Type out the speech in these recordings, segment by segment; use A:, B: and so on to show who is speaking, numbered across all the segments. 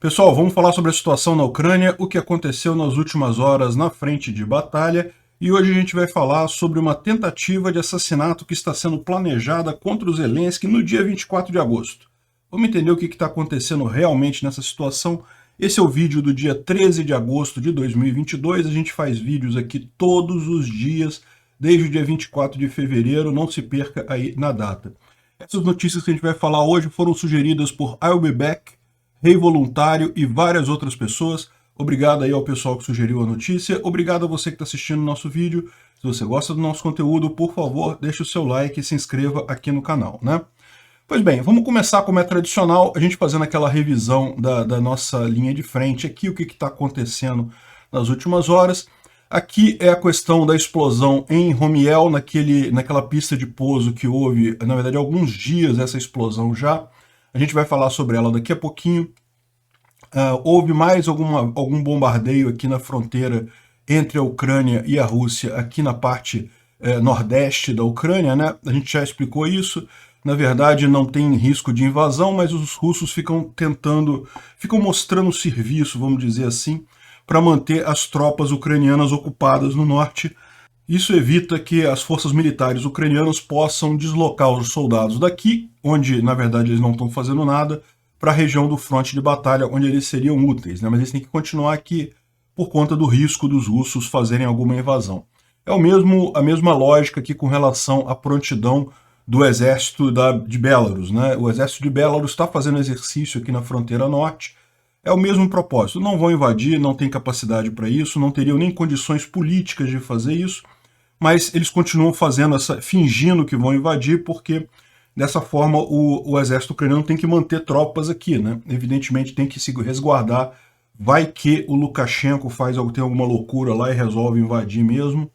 A: Pessoal, vamos falar sobre a situação na Ucrânia, o que aconteceu nas últimas horas na frente de batalha, e hoje a gente vai falar sobre uma tentativa de assassinato que está sendo planejada contra o Zelensky no dia 24 de agosto. Vamos entender o que está acontecendo realmente nessa situação. Esse é o vídeo do dia 13 de agosto de 2022, a gente faz vídeos aqui todos os dias, desde o dia 24 de fevereiro, não se perca aí na data. Essas notícias que a gente vai falar hoje foram sugeridas por I'll Be Back, Rei Voluntário e várias outras pessoas. Obrigado aí ao pessoal que sugeriu a notícia. Obrigado a você que está assistindo o nosso vídeo. Se você gosta do nosso conteúdo, por favor, deixe o seu like e se inscreva aqui no canal, né? Pois bem, vamos começar como é tradicional, a gente fazendo aquela revisão da nossa linha de frente aqui, o que está acontecendo nas últimas horas. Aqui é a questão da explosão em Romiel, naquela pista de pouso que houve, na verdade, há alguns dias essa explosão já. A gente vai falar sobre ela daqui a pouquinho. Houve mais algum bombardeio aqui na fronteira entre a Ucrânia e a Rússia, aqui na parte nordeste da Ucrânia, né? A gente já explicou isso. Na verdade, não tem risco de invasão, mas os russos ficam mostrando serviço, vamos dizer assim, para manter as tropas ucranianas ocupadas no norte. Isso evita que as forças militares ucranianas possam deslocar os soldados daqui, onde na verdade eles não estão fazendo nada, para a região do fronte de batalha, onde eles seriam úteis, né? Mas eles têm que continuar aqui por conta do risco dos russos fazerem alguma invasão. É a mesma lógica aqui com relação à prontidão do exército de Belarus, né? O exército de Belarus está fazendo exercício aqui na fronteira norte. É o mesmo propósito. Não vão invadir, não tem capacidade para isso, não teriam nem condições políticas de fazer isso, mas eles continuam fingindo que vão invadir, porque dessa forma o exército ucraniano tem que manter tropas aqui, né? Evidentemente tem que se resguardar, vai que o Lukashenko tem alguma loucura lá e resolve invadir mesmo.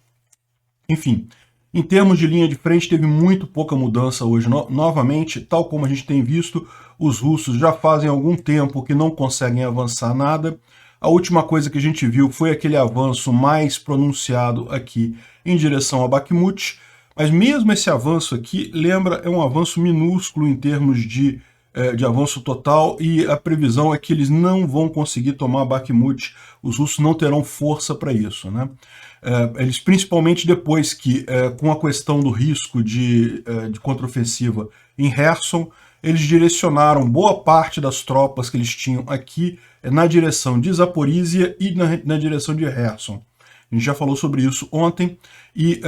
A: Enfim, em termos de linha de frente, teve muito pouca mudança hoje. Novamente, tal como a gente tem visto, os russos já fazem algum tempo que não conseguem avançar nada. A última coisa que a gente viu foi aquele avanço mais pronunciado aqui em direção a Bakhmut, mas mesmo esse avanço aqui, é um avanço minúsculo em termos de avanço total, e a previsão é que eles não vão conseguir tomar Bakhmut, os russos não terão força para isso, né? Eles, principalmente depois que, com a questão do risco de contraofensiva em Kherson, eles direcionaram boa parte das tropas que eles tinham aqui na direção de Zaporizhia e na direção de Kherson. A gente já falou sobre isso ontem, e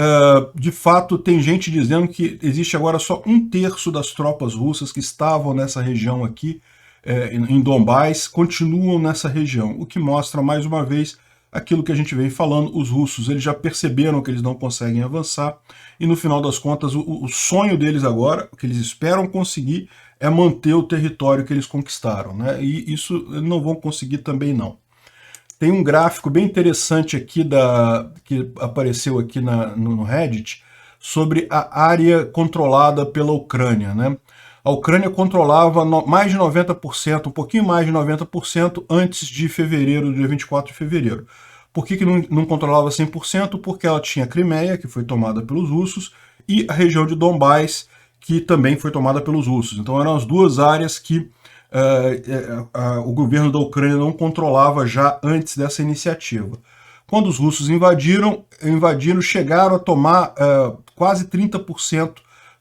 A: de fato tem gente dizendo que existe agora só 1/3 das tropas russas que estavam nessa região aqui, em Donbás, continuam nessa região, o que mostra mais uma vez aquilo que a gente vem falando. Os russos, eles já perceberam que eles não conseguem avançar, e no final das contas o sonho deles agora, o que eles esperam conseguir, é manter o território que eles conquistaram, né? E isso não vão conseguir também não. Tem um gráfico bem interessante aqui que apareceu aqui no Reddit sobre a área controlada pela Ucrânia, né? A Ucrânia controlava mais de 90%, um pouquinho mais de 90% antes de fevereiro, dia 24 de fevereiro. Por que não controlava 100%? Porque ela tinha a Crimeia, que foi tomada pelos russos, e a região de Donbás, que também foi tomada pelos russos. Então eram as duas áreas que o governo da Ucrânia não controlava já antes dessa iniciativa. Quando os russos invadiram, chegaram a tomar quase 30%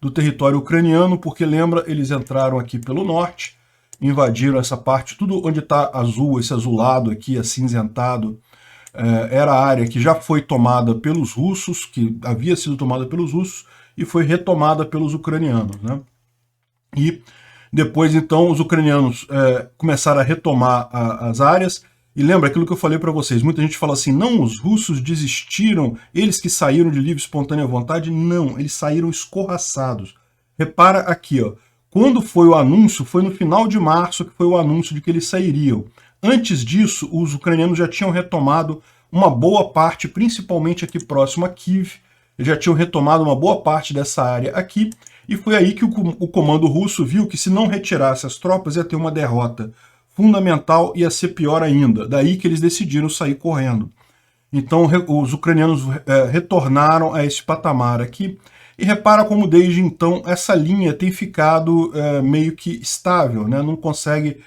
A: do território ucraniano, porque lembra, eles entraram aqui pelo norte, invadiram essa parte, tudo onde está azul, esse azulado aqui, acinzentado, era a área que já foi tomada pelos russos, que havia sido tomada pelos russos, e foi retomada pelos ucranianos, né? E depois, então, os ucranianos começaram a retomar as áreas. E lembra aquilo que eu falei para vocês, muita gente fala assim, não, os russos desistiram, eles que saíram de livre e espontânea vontade. Não, eles saíram escorraçados. Repara aqui, ó, quando foi o anúncio, foi no final de março que foi o anúncio de que eles sairiam. Antes disso, os ucranianos já tinham retomado uma boa parte, principalmente aqui próximo a Kiev, eles já tinham retomado uma boa parte dessa área aqui, e foi aí que o comando russo viu que se não retirasse as tropas ia ter uma derrota fundamental, ia ser pior ainda. Daí que eles decidiram sair correndo. Então os ucranianos retornaram a esse patamar aqui, E repara como desde então essa linha tem ficado meio que estável, né? Não consegue,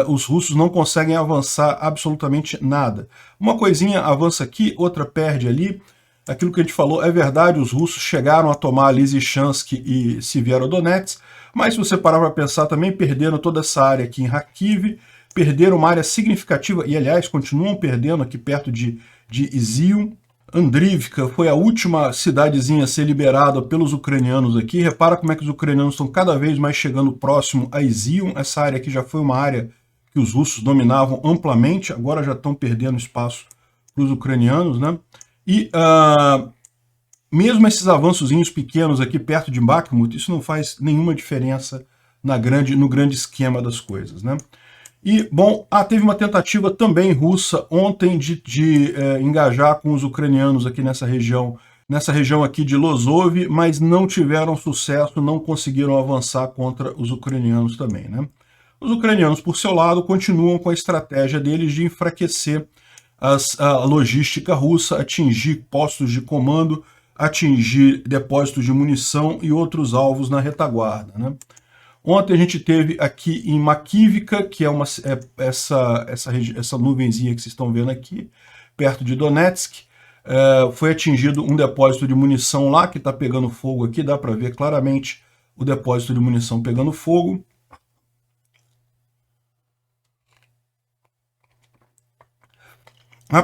A: os russos não conseguem avançar absolutamente nada. Uma coisinha avança aqui, outra perde ali. Aquilo que a gente falou é verdade, os russos chegaram a tomar Lysychansk e Severodonetsk, mas se você parar para pensar também perderam toda essa área aqui em Kharkiv, perderam uma área significativa, e aliás continuam perdendo aqui perto de Izium. Andrivka foi a última cidadezinha a ser liberada pelos ucranianos aqui. Repara como é que os ucranianos estão cada vez mais chegando próximo a Izium. Essa área aqui já foi uma área que os russos dominavam amplamente, agora já estão perdendo espaço para os ucranianos, né? E mesmo esses avançozinhos pequenos aqui perto de Bakhmut, isso não faz nenhuma diferença no grande esquema das coisas, né? E, bom, teve uma tentativa também russa ontem de engajar com os ucranianos aqui nessa região aqui de Lozov, mas não tiveram sucesso, não conseguiram avançar contra os ucranianos também, né? Os ucranianos, por seu lado, continuam com a estratégia deles de enfraquecer a logística russa, atingir postos de comando, atingir depósitos de munição e outros alvos na retaguarda, né? Ontem a gente teve aqui em Makivka, que é essa nuvenzinha que vocês estão vendo aqui, perto de Donetsk, foi atingido um depósito de munição lá, que está pegando fogo aqui, dá para ver claramente o depósito de munição pegando fogo.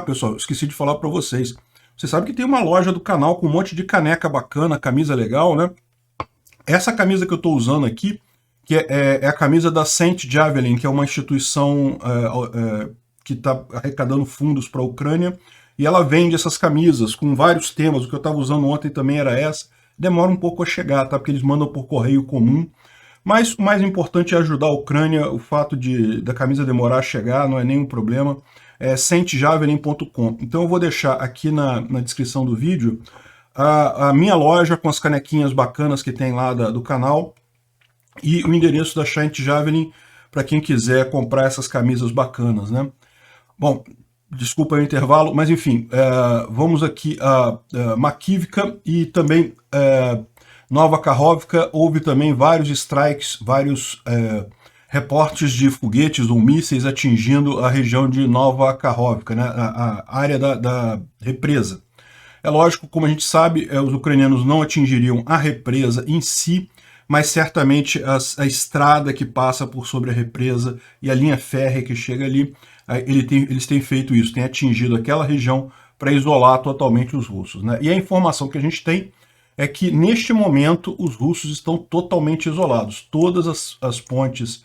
A: Pessoal, esqueci de falar para vocês. Você sabe que tem uma loja do canal com um monte de caneca bacana, camisa legal, né? Essa camisa que eu estou usando aqui, que é a camisa da Saint Javelin, que é uma instituição que está arrecadando fundos para a Ucrânia, e ela vende essas camisas com vários temas. O que eu estava usando ontem também era essa. Demora um pouco a chegar, tá? Porque eles mandam por correio comum. Mas o mais importante é ajudar a Ucrânia. O fato da camisa demorar a chegar não é nenhum problema. É saintjavelin.com. Então eu vou deixar aqui na descrição do vídeo a minha loja com as canequinhas bacanas que tem lá do canal, e o endereço da Saint Javelin para quem quiser comprar essas camisas bacanas, né? Bom, desculpa o intervalo, mas enfim, vamos aqui a Makivka e também Nova Kakhovka. Houve também vários strikes, vários reportes de foguetes ou mísseis atingindo a região de Nova Kakhovka, né? A área da represa. É lógico, como a gente sabe, os ucranianos não atingiriam a represa em si, mas certamente a estrada que passa por sobre a represa e a linha férrea que chega ali, eles têm feito isso, têm atingido aquela região para isolar totalmente os russos, né? E a informação que a gente tem é que, neste momento, os russos estão totalmente isolados. Todas as pontes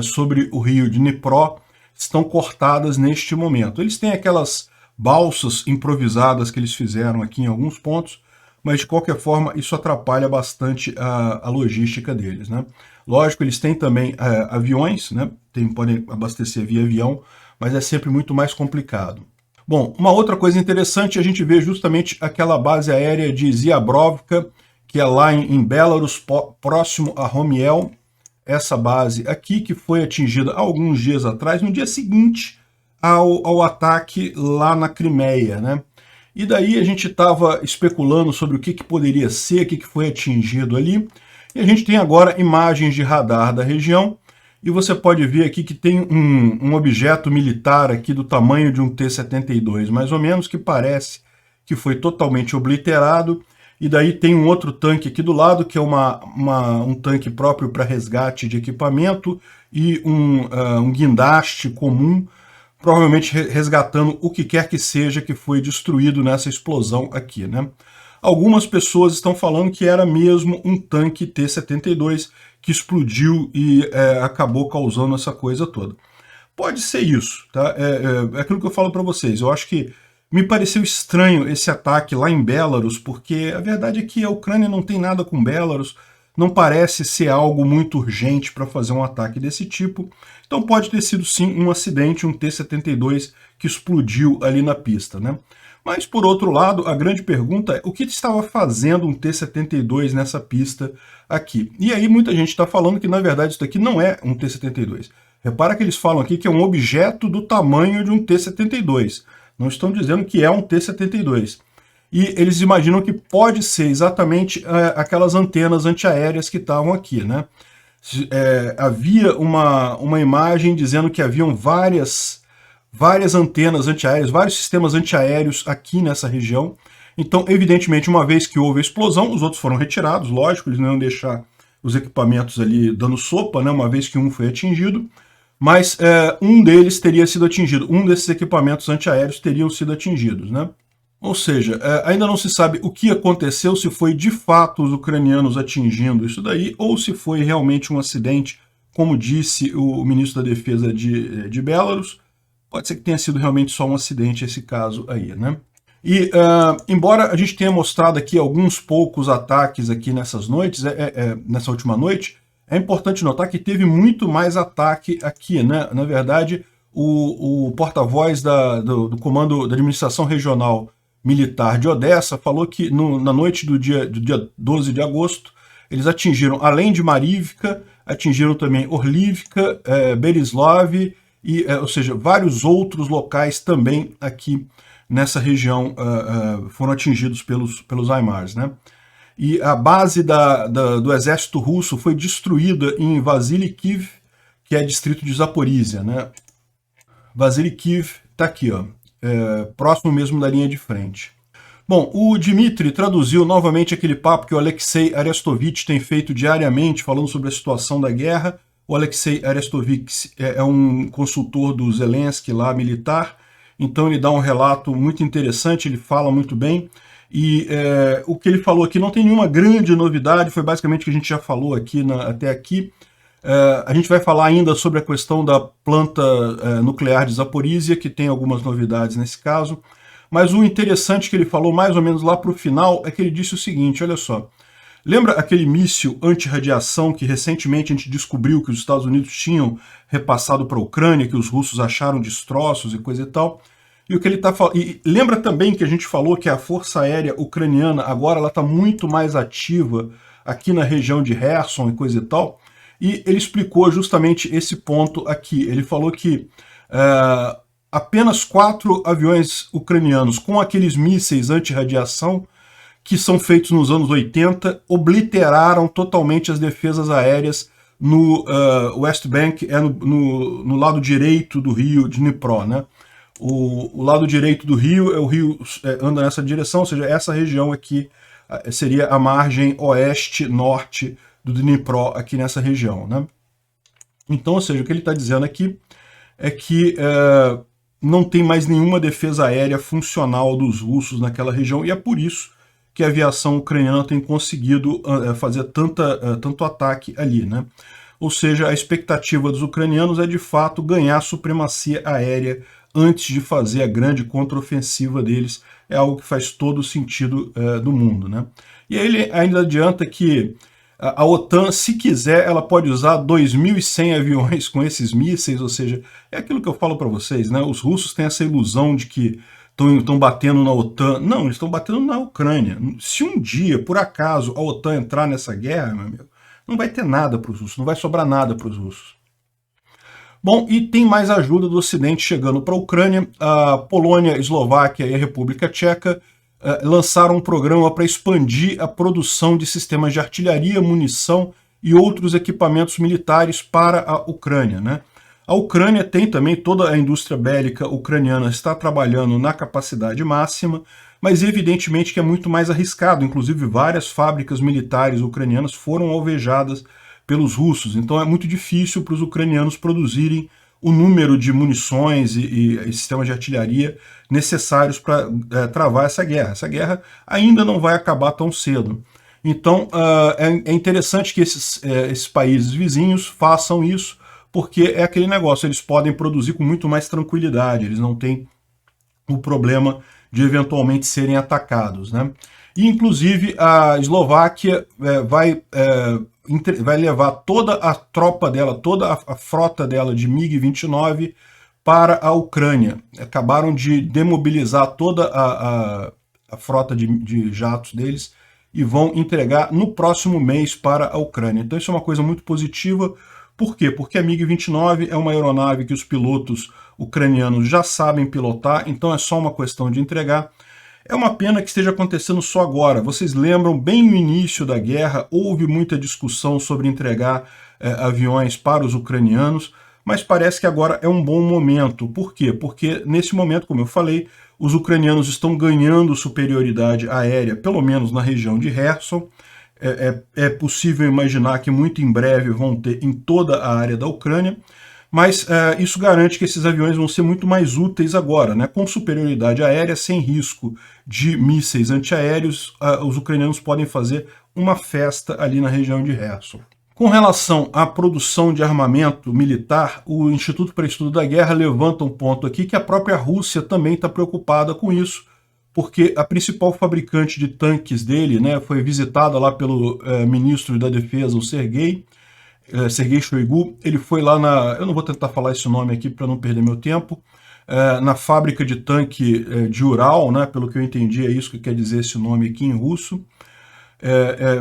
A: sobre o rio de Dnipro estão cortadas neste momento. Eles têm aquelas balsas improvisadas que eles fizeram aqui em alguns pontos, mas de qualquer forma isso atrapalha bastante a logística deles, né? Lógico, eles têm também aviões, né? Podem abastecer via avião, mas é sempre muito mais complicado. Bom, uma outra coisa interessante, a gente vê justamente aquela base aérea de Ziabrovka, que é lá em Belarus, próximo a Romiel, essa base aqui, que foi atingida alguns dias atrás, no dia seguinte ao ataque lá na Crimeia, né? E daí a gente estava especulando sobre o que poderia ser, o que foi atingido ali, e a gente tem agora imagens de radar da região, e você pode ver aqui que tem um objeto militar aqui do tamanho de um T-72, mais ou menos, que parece que foi totalmente obliterado, e daí tem um outro tanque aqui do lado, que é um tanque próprio para resgate de equipamento, e um guindaste comum, provavelmente resgatando o que quer que seja que foi destruído nessa explosão aqui, né? Algumas pessoas estão falando que era mesmo um tanque T-72 que explodiu e acabou causando essa coisa toda. Pode ser isso, tá? É aquilo que eu falo para vocês. Eu acho que me pareceu estranho esse ataque lá em Belarus, porque a verdade é que a Ucrânia não tem nada com Belarus, não parece ser algo muito urgente para fazer um ataque desse tipo. Então pode ter sido sim um acidente, um T-72 que explodiu ali na pista, né? Mas por outro lado, a grande pergunta é o que estava fazendo um T-72 nessa pista aqui? E aí muita gente está falando que na verdade isso daqui não é um T-72. Repara que eles falam aqui que é um objeto do tamanho de um T-72. Não estão dizendo que é um T-72. e eles imaginam que pode ser exatamente aquelas antenas antiaéreas que estavam aqui, né? Havia uma imagem dizendo que haviam várias antenas antiaéreas, vários sistemas antiaéreos aqui nessa região. Então, evidentemente, uma vez que houve a explosão, os outros foram retirados, lógico, eles não iam deixar os equipamentos ali dando sopa, né, uma vez que um foi atingido, mas um deles teria sido atingido, um desses equipamentos antiaéreos teriam sido atingidos, né? Ou seja, ainda não se sabe o que aconteceu, se foi de fato os ucranianos atingindo isso daí, ou se foi realmente um acidente, como disse o ministro da Defesa de Belarus. Pode ser que tenha sido realmente só um acidente esse caso aí, né? E, embora a gente tenha mostrado aqui alguns poucos ataques aqui nessas noites, nessa última noite, é importante notar que teve muito mais ataque aqui, né? Na verdade, o porta-voz do Comando da Administração Regional Militar de Odessa falou que na noite do dia 12 de agosto, eles atingiram, além de Marivka, atingiram também Orlivka, Berislav, ou seja, vários outros locais também aqui nessa região foram atingidos pelos HIMARS, né? E a base do exército russo foi destruída em Vasilikiv, que é distrito de Zaporizhia, né? Vasilikiv está aqui, ó, próximo mesmo da linha de frente. Bom, o Dmitry traduziu novamente aquele papo que o Alexei Arestovich tem feito diariamente, falando sobre a situação da guerra. O Alexei Arestovich é um consultor do Zelensky lá, militar, então ele dá um relato muito interessante, ele fala muito bem, e o que ele falou aqui não tem nenhuma grande novidade, foi basicamente o que a gente já falou aqui até aqui. A gente vai falar ainda sobre a questão da planta nuclear de Zaporizhia, que tem algumas novidades nesse caso, mas o interessante que ele falou mais ou menos lá para o final é que ele disse o seguinte, olha só, lembra aquele míssil anti-radiação que recentemente a gente descobriu que os Estados Unidos tinham repassado para a Ucrânia, que os russos acharam destroços e coisa e tal? E o que ele está falando. E lembra também que a gente falou que a Força Aérea Ucraniana agora ela está muito mais ativa aqui na região de Kherson e coisa e tal? E ele explicou justamente esse ponto aqui. Ele falou que apenas 4 aviões ucranianos com aqueles mísseis anti-radiação que são feitos nos anos 80, obliteraram totalmente as defesas aéreas no West Bank, no lado direito do rio de Dnipro, né? O lado direito do rio, o rio anda nessa direção, ou seja, essa região aqui seria a margem oeste-norte do Dnipro, aqui nessa região, né? Então, ou seja, o que ele está dizendo aqui é que não tem mais nenhuma defesa aérea funcional dos russos naquela região, e é por isso que a aviação ucraniana tem conseguido fazer tanto ataque ali, né? Ou seja, a expectativa dos ucranianos é de fato ganhar supremacia aérea antes de fazer a grande contraofensiva deles. É algo que faz todo o sentido do mundo, né? E aí ele ainda adianta que a OTAN, se quiser, ela pode usar 2.100 aviões com esses mísseis, ou seja, é aquilo que eu falo para vocês, né? Os russos têm essa ilusão de que estão batendo na OTAN. Não, eles estão batendo na Ucrânia. Se um dia, por acaso, a OTAN entrar nessa guerra, meu amigo, não vai ter nada para os russos, não vai sobrar nada para os russos. Bom, e tem mais ajuda do Ocidente chegando para a Ucrânia. A Polônia, a Eslováquia e a República Tcheca lançaram um programa para expandir a produção de sistemas de artilharia, munição e outros equipamentos militares para a Ucrânia, né? A Ucrânia tem também, toda a indústria bélica ucraniana está trabalhando na capacidade máxima, mas evidentemente que é muito mais arriscado, inclusive várias fábricas militares ucranianas foram alvejadas pelos russos, então é muito difícil para os ucranianos produzirem o número de munições e sistemas de artilharia necessários para travar essa guerra. Essa guerra ainda não vai acabar tão cedo. Então é interessante que esses países vizinhos façam isso, porque é aquele negócio, eles podem produzir com muito mais tranquilidade, eles não têm o problema de eventualmente serem atacados, né? E, inclusive, a Eslováquia vai levar toda a tropa dela, toda a frota dela de MiG-29 para a Ucrânia. Acabaram de demobilizar toda a frota de jatos deles e vão entregar no próximo mês para a Ucrânia. Então isso é uma coisa muito positiva. Por quê? Porque a MiG-29 é uma aeronave que os pilotos ucranianos já sabem pilotar, então é só uma questão de entregar. É uma pena que esteja acontecendo só agora. Vocês lembram, bem no início da guerra, houve muita discussão sobre entregar aviões para os ucranianos, mas parece que agora é um bom momento. Por quê? Porque nesse momento, como eu falei, os ucranianos estão ganhando superioridade aérea, pelo menos na região de Kherson. É possível imaginar que muito em breve vão ter em toda a área da Ucrânia, mas isso garante que esses aviões vão ser muito mais úteis agora, né? Com superioridade aérea, sem risco de mísseis antiaéreos, os ucranianos podem fazer uma festa ali na região de Kherson. Com relação à produção de armamento militar, o Instituto para Estudo da Guerra levanta um ponto aqui que a própria Rússia também está preocupada com isso, porque a principal fabricante de tanques dele, né, foi visitada lá pelo ministro da Defesa, o Sergei Shoigu. Ele foi lá eu não vou tentar falar esse nome aqui para não perder meu tempo, na fábrica de tanque de Ural, né, pelo que eu entendi é isso que quer dizer esse nome aqui em russo.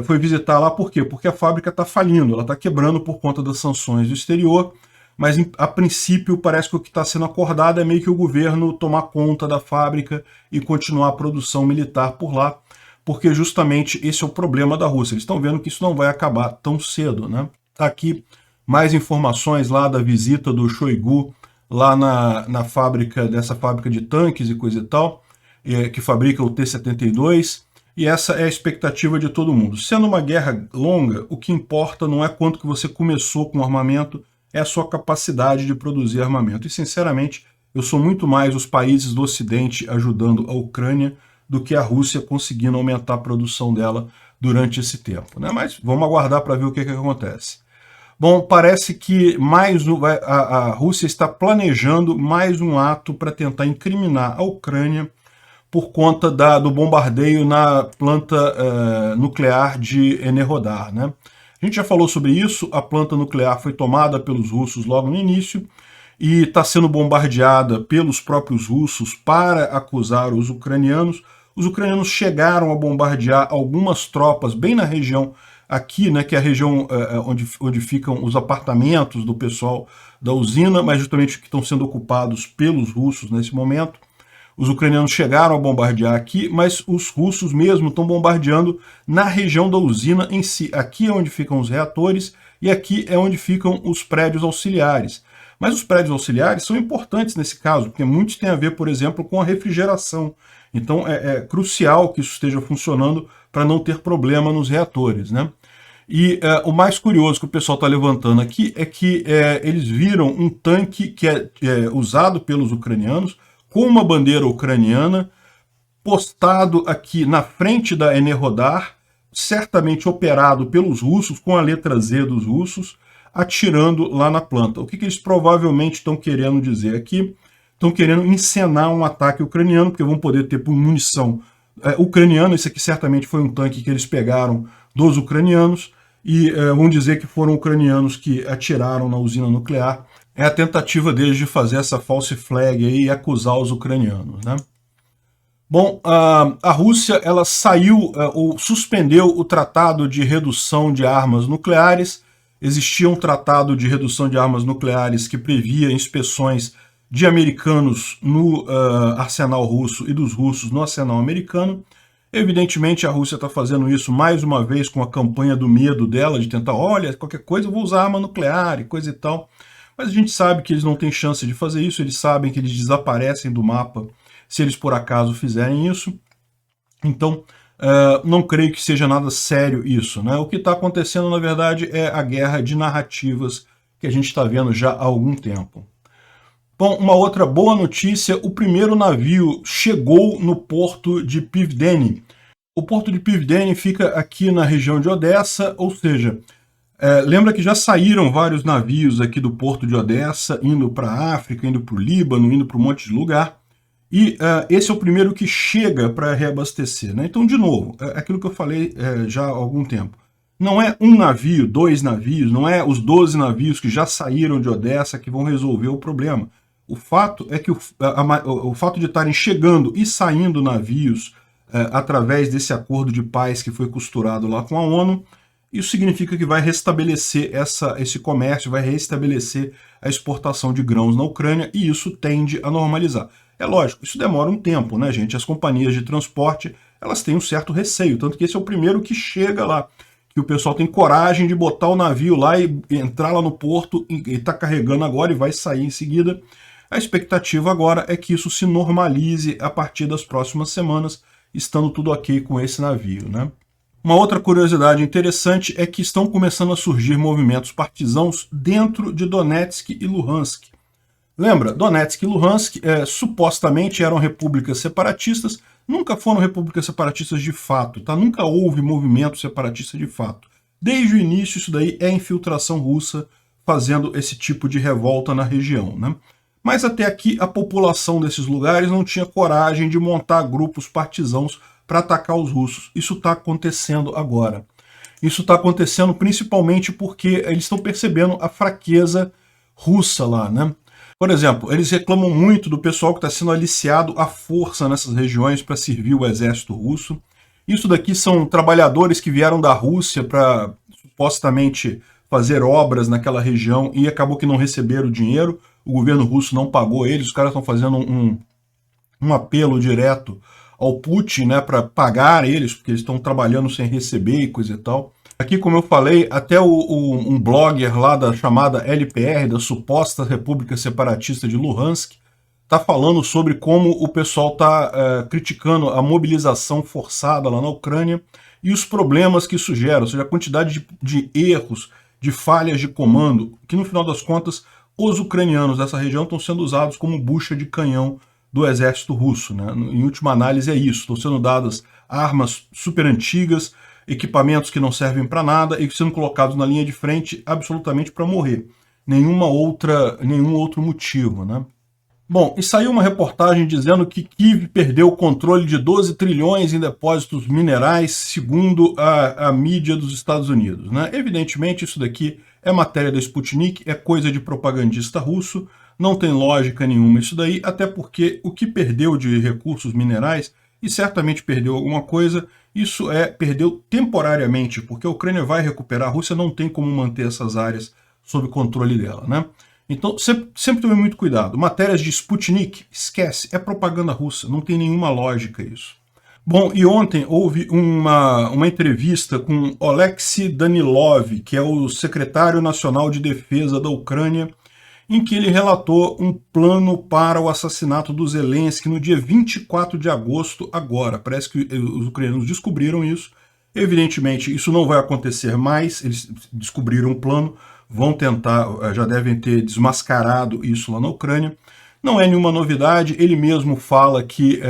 A: Foi visitar lá por quê? Porque a fábrica está falindo, ela está quebrando por conta das sanções do exterior, mas a princípio parece que o que está sendo acordado é meio que o governo tomar conta da fábrica e continuar a produção militar por lá, porque justamente esse é o problema da Rússia. Eles estão vendo que isso não vai acabar tão cedo, né? Tá aqui mais informações lá da visita do Shoigu lá na fábrica, dessa fábrica de tanques e coisa e tal, que fabrica o T-72, e essa é a expectativa de todo mundo. Sendo uma guerra longa, o que importa não é quanto que você começou com o armamento, é a sua capacidade de produzir armamento. E, sinceramente, eu sou muito mais os países do Ocidente ajudando a Ucrânia do que a Rússia conseguindo aumentar a produção dela durante esse tempo, né? Mas vamos aguardar para ver o que acontece. Bom, parece que a Rússia está planejando mais um ato para tentar incriminar a Ucrânia por conta do bombardeio na planta nuclear de Enerhodar, né? A gente já falou sobre isso, a planta nuclear foi tomada pelos russos logo no início e está sendo bombardeada pelos próprios russos para acusar os ucranianos. Os ucranianos chegaram a bombardear algumas tropas bem na região aqui, né, que é a região onde ficam os apartamentos do pessoal da usina, mas justamente que estão sendo ocupados pelos russos nesse momento. Os ucranianos chegaram a bombardear aqui, mas os russos mesmo estão bombardeando na região da usina em si. Aqui é onde ficam os reatores e aqui é onde ficam os prédios auxiliares. Mas os prédios auxiliares são importantes nesse caso, porque muitos têm a ver, por exemplo, com a refrigeração. Então é crucial que isso esteja funcionando para não ter problema nos reatores, né? E o mais curioso que o pessoal está levantando aqui é que eles viram um tanque que é usado pelos ucranianos, com uma bandeira ucraniana, postado aqui na frente da Enerhodar, certamente operado pelos russos, com a letra Z dos russos, atirando lá na planta. O que eles provavelmente estão querendo dizer aqui? Estão querendo encenar um ataque ucraniano, porque vão poder ter munição ucraniana. Esse aqui certamente foi um tanque que eles pegaram dos ucranianos, e vão dizer que foram ucranianos que atiraram na usina nuclear. É a tentativa deles de fazer essa false flag aí e acusar os ucranianos, né? Bom, a Rússia ela saiu ou suspendeu o Tratado de Redução de Armas Nucleares. Existia um Tratado de Redução de Armas Nucleares que previa inspeções de americanos no arsenal russo e dos russos no arsenal americano. Evidentemente, a Rússia está fazendo isso mais uma vez com a campanha do medo dela, de tentar, olha, qualquer coisa eu vou usar arma nuclear e coisa e tal. Mas a gente sabe que eles não têm chance de fazer isso, eles sabem que eles desaparecem do mapa se eles por acaso fizerem isso. Então, não creio que seja nada sério isso, né? O que está acontecendo, na verdade, é a guerra de narrativas que a gente está vendo já há algum tempo. Bom, uma outra boa notícia, o primeiro navio chegou no porto de Pivdeni. O porto de Pivdeni fica aqui na região de Odessa, ou seja, lembra que já saíram vários navios aqui do porto de Odessa, indo para a África, indo para o Líbano, indo para um monte de lugar, e esse é o primeiro que chega para reabastecer, né? Então, de novo, aquilo que eu falei já há algum tempo. Não é um navio, 2 navios, não é os 12 navios que já saíram de Odessa que vão resolver o problema. O fato é que o fato de estarem chegando e saindo navios através desse acordo de paz que foi costurado lá com a ONU, isso significa que vai restabelecer esse comércio, vai restabelecer a exportação de grãos na Ucrânia, e isso tende a normalizar. É lógico, isso demora um tempo, né, gente? As companhias de transporte, elas têm um certo receio, tanto que esse é o primeiro que chega lá, que o pessoal tem coragem de botar o navio lá e entrar lá no porto, e está carregando agora e vai sair em seguida. A expectativa agora é que isso se normalize a partir das próximas semanas, estando tudo ok com esse navio, né? Uma outra curiosidade interessante é que estão começando a surgir movimentos partisãos dentro de Donetsk e Luhansk. Lembra, Donetsk e Luhansk supostamente eram repúblicas separatistas, nunca foram repúblicas separatistas de fato, tá? Nunca houve movimento separatista de fato. Desde o início, isso daí é infiltração russa fazendo esse tipo de revolta na região, né? Mas até aqui a população desses lugares não tinha coragem de montar grupos partisãos para atacar os russos. Isso está acontecendo agora. Isso está acontecendo principalmente porque eles estão percebendo a fraqueza russa lá, né? Por exemplo, eles reclamam muito do pessoal que está sendo aliciado à força nessas regiões para servir o exército russo. Isso daqui são trabalhadores que vieram da Rússia para supostamente fazer obras naquela região e acabou que não receberam o dinheiro. O governo russo não pagou eles, os caras estão fazendo um apelo direto ao Putin, né, para pagar eles, porque eles estão trabalhando sem receber e coisa e tal. Aqui, como eu falei, até um blogger lá da chamada LPR, da suposta República Separatista de Luhansk, está falando sobre como o pessoal está criticando a mobilização forçada lá na Ucrânia e os problemas que isso gera, ou seja, a quantidade de erros, de falhas de comando, que no final das contas os ucranianos dessa região estão sendo usados como bucha de canhão do exército russo, né? Em última análise é isso, estão sendo dadas armas super antigas, equipamentos que não servem para nada e sendo colocados na linha de frente absolutamente para morrer. Nenhum outro motivo, né? Bom, e saiu uma reportagem dizendo que Kiev perdeu o controle de 12 trilhões em depósitos minerais, segundo a mídia dos Estados Unidos, né? Evidentemente, isso daqui é matéria da Sputnik, é coisa de propagandista russo, não tem lógica nenhuma isso daí, até porque o que perdeu de recursos minerais, e certamente perdeu alguma coisa, isso perdeu temporariamente, porque a Ucrânia vai recuperar, a Rússia não tem como manter essas áreas sob controle dela, né? Então, sempre tome muito cuidado. Matérias de Sputnik, esquece, é propaganda russa, não tem nenhuma lógica isso. Bom, e ontem houve uma entrevista com Oleksiy Danilov, que é o secretário nacional de defesa da Ucrânia, em que ele relatou um plano para o assassinato do Zelensky no dia 24 de agosto agora. Parece que os ucranianos descobriram isso. Evidentemente, isso não vai acontecer mais, eles descobriram um plano, vão tentar, já devem ter desmascarado isso lá na Ucrânia. Não é nenhuma novidade, ele mesmo fala que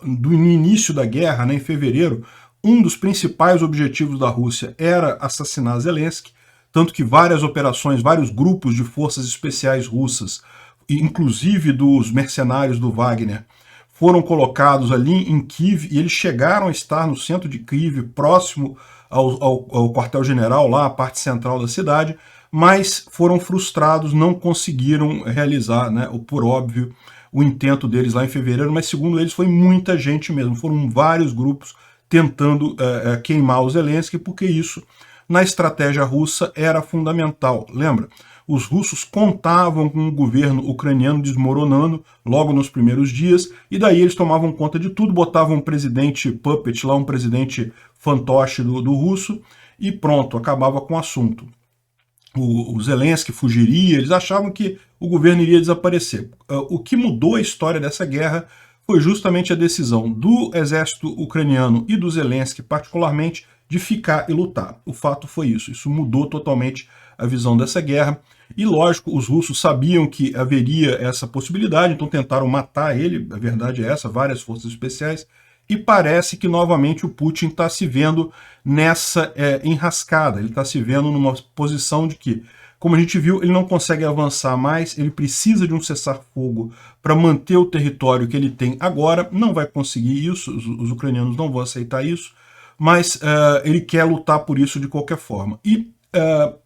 A: no início da guerra, né, em fevereiro, um dos principais objetivos da Rússia era assassinar Zelensky, tanto que várias operações, vários grupos de forças especiais russas, inclusive dos mercenários do Wagner, foram colocados ali em Kiev e eles chegaram a estar no centro de Kiev, próximo ao quartel-general, lá a parte central da cidade, mas foram frustrados, não conseguiram realizar, né, por óbvio, o intento deles lá em fevereiro, mas segundo eles foi muita gente mesmo, foram vários grupos tentando queimar o Zelensky, porque isso na estratégia russa era fundamental. Lembra? Os russos contavam com o governo ucraniano desmoronando logo nos primeiros dias, e daí eles tomavam conta de tudo, botavam um presidente puppet lá, um presidente fantoche do russo, e pronto, acabava com o assunto. O Zelensky fugiria, eles achavam que o governo iria desaparecer. O que mudou a história dessa guerra foi justamente a decisão do exército ucraniano e do Zelensky, particularmente, de ficar e lutar. O fato foi isso. Isso mudou totalmente a visão dessa guerra. E, lógico, os russos sabiam que haveria essa possibilidade, então tentaram matar ele, a verdade é essa, várias forças especiais, e parece que, novamente, o Putin está se vendo nessa enrascada, ele está se vendo numa posição de que, como a gente viu, ele não consegue avançar mais, ele precisa de um cessar-fogo para manter o território que ele tem agora, não vai conseguir isso, os ucranianos não vão aceitar isso, mas ele quer lutar por isso de qualquer forma. E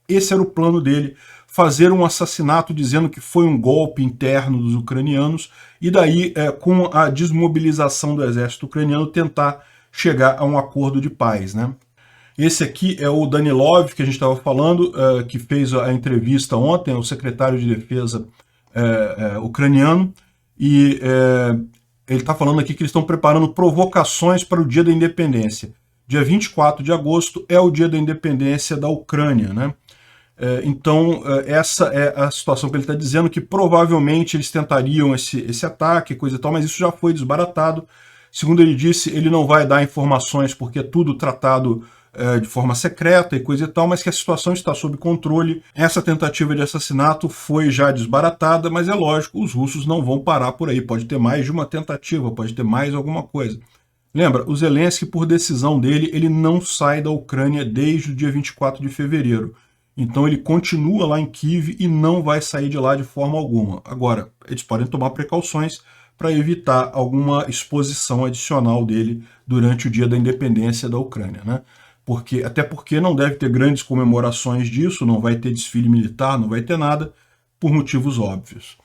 A: esse era o plano dele, fazer um assassinato dizendo que foi um golpe interno dos ucranianos, e daí, com a desmobilização do exército ucraniano, tentar chegar a um acordo de paz, né? Esse aqui é o Danilov, que a gente estava falando, que fez a entrevista ontem, o secretário de defesa ucraniano. e ele está falando aqui que eles estão preparando provocações para o Dia da Independência. Dia 24 de agosto é o Dia da Independência da Ucrânia, né? Então, essa é a situação que ele está dizendo, que provavelmente eles tentariam esse ataque, coisa e tal, mas isso já foi desbaratado. Segundo ele disse, ele não vai dar informações porque é tudo tratado de forma secreta e coisa e tal, mas que a situação está sob controle. Essa tentativa de assassinato foi já desbaratada, mas é lógico, os russos não vão parar por aí. Pode ter mais de uma tentativa, pode ter mais alguma coisa. Lembra, o Zelensky, por decisão dele, ele não sai da Ucrânia desde o dia 24 de fevereiro. Então ele continua lá em Kiev e não vai sair de lá de forma alguma. Agora, eles podem tomar precauções para evitar alguma exposição adicional dele durante o dia da independência da Ucrânia, né? Até porque não deve ter grandes comemorações disso, não vai ter desfile militar, não vai ter nada, por motivos óbvios.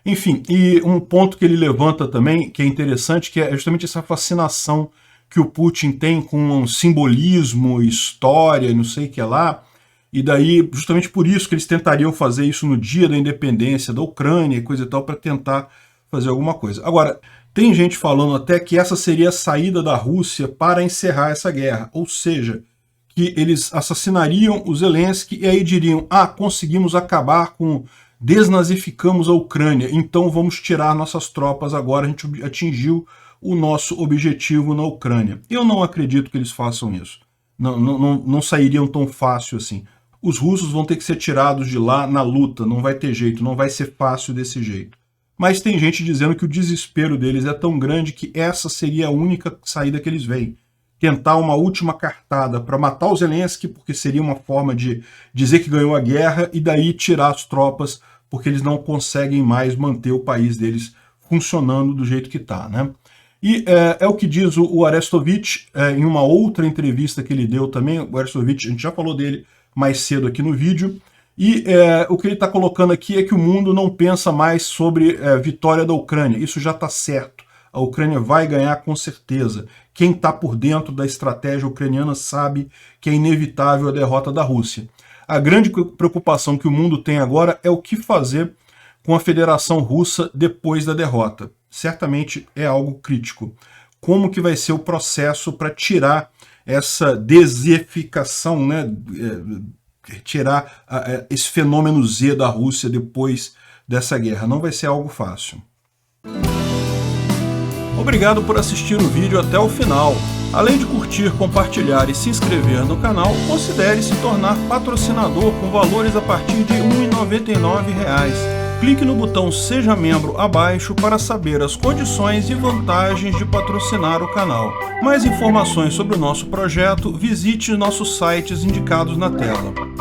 A: Enfim, e um ponto que ele levanta também, que é interessante, que é justamente essa fascinação que o Putin tem com um simbolismo, história, não sei o que lá, e daí, justamente por isso que eles tentariam fazer isso no dia da independência da Ucrânia e coisa e tal, para tentar fazer alguma coisa. Agora, tem gente falando até que essa seria a saída da Rússia para encerrar essa guerra, ou seja, que eles assassinariam o Zelensky e aí diriam, conseguimos acabar com, desnazificamos a Ucrânia, então vamos tirar nossas tropas agora, a gente atingiu o nosso objetivo na Ucrânia. Eu não acredito que eles façam isso. Não sairiam tão fácil assim. Os russos vão ter que ser tirados de lá na luta, não vai ter jeito, não vai ser fácil desse jeito. Mas tem gente dizendo que o desespero deles é tão grande que essa seria a única saída que eles veem. Tentar uma última cartada para matar o Zelensky, porque seria uma forma de dizer que ganhou a guerra, e daí tirar as tropas, porque eles não conseguem mais manter o país deles funcionando do jeito que está, né? E é o que diz o Arestovich em uma outra entrevista que ele deu também. O Arestovich, a gente já falou dele mais cedo aqui no vídeo, e o que ele está colocando aqui é que o mundo não pensa mais sobre vitória da Ucrânia. Isso já está certo. A Ucrânia vai ganhar com certeza. Quem está por dentro da estratégia ucraniana sabe que é inevitável a derrota da Rússia. A grande preocupação que o mundo tem agora é o que fazer com a Federação Russa depois da derrota. Certamente é algo crítico. Como que vai ser o processo para tirar essa dezificação, né? Tirar esse fenômeno Z da Rússia depois dessa guerra. Não vai ser algo fácil. Obrigado por assistir o vídeo até o final. Além de curtir, compartilhar e se inscrever no canal, considere se tornar patrocinador com valores a partir de R$ 1,99. Clique no botão Seja Membro abaixo para saber as condições e vantagens de patrocinar o canal. Mais informações sobre o nosso projeto, visite nossos sites indicados na tela.